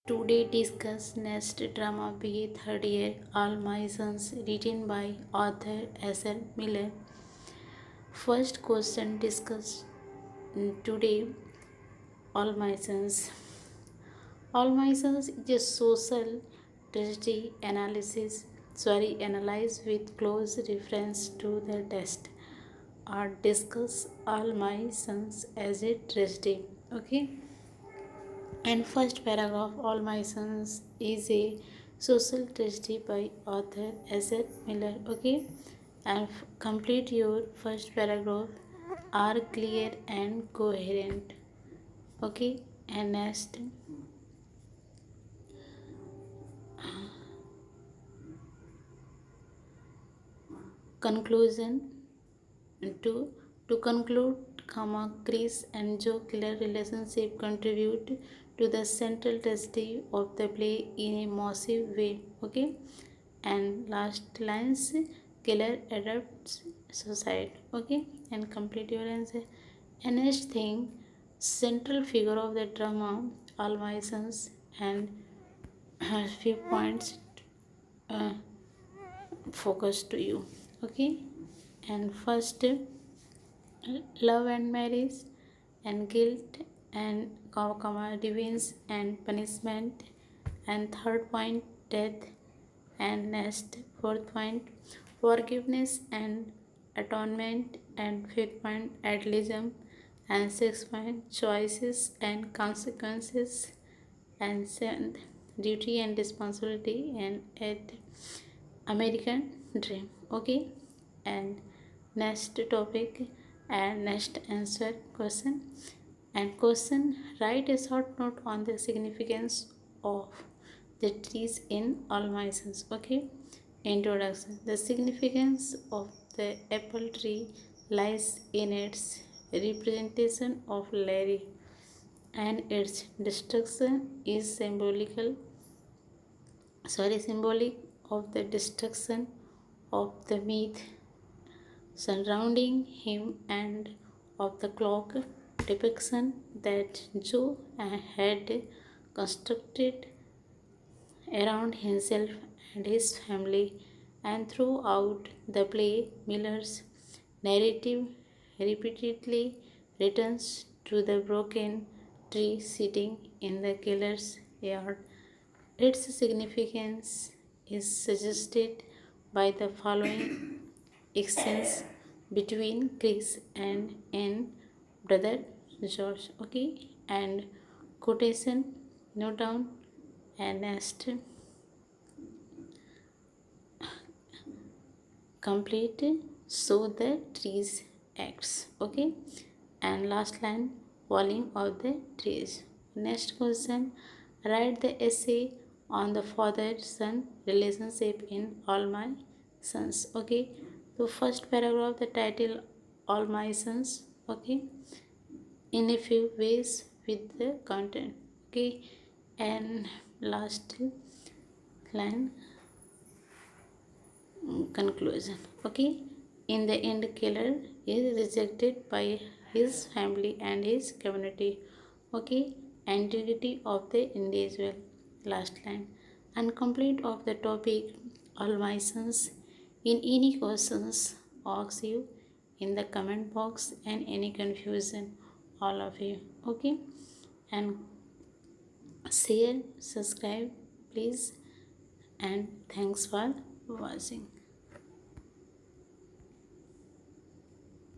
Today discuss next drama BA third year All My Sons written by author S.L. Miller. First question discussed today All My Sons. All My Sons is a social tragedy analyzed with close reference to the text or discuss All My Sons as a tragedy. Okay. And first paragraph, All My Sons is a social tragedy by author S.L. Miller. Okay, and complete your first paragraph are clear and coherent. Okay, and next conclusion to conclude, Chris and Joe Killer relationship contribute to the central tragedy of the play in a massive way. Okay, and last lines, Killer adapts suicide. Okay, and complete your answer. And next thing, central figure of the drama, All My Sons, and few points uh, focus to you. Okay, and first, love and marriage, and guilt and divines and punishment, and third point, death, and next fourth point, forgiveness and atonement, and fifth point, idealism, and sixth point, choices and consequences, and seventh, duty and responsibility, and eighth, American dream. Okay, and next topic and next answer question, and question, write a short note on the significance of the trees in All My Sons. Okay, introduction. The significance of the apple tree lies in its representation of Larry, and its destruction is symbolic of the destruction of the myth surrounding him, and of the clock depiction that Joe had constructed around himself and his family. And throughout the play, Miller's narrative repeatedly returns to the broken tree sitting in the killer's yard. Its significance is suggested by the following exchange between Chris and in brother George. Okay, and quotation note down, and next complete, so the trees acts. Okay, and last line, volume of the trees. Next question, write the essay on the father son relationship in All My Sons. Okay, so first paragraph, the title All My Sons. Okay, in a few ways with the content. Okay, and last line, conclusion. Okay, in the end, Keller is rejected by his family and his community. Okay, integrity of the individual. Last line, and complete of the topic All My Sons. In any questions, ask you in the comment box, and any confusion, all of you. Okay, and share, subscribe please, and thanks for watching.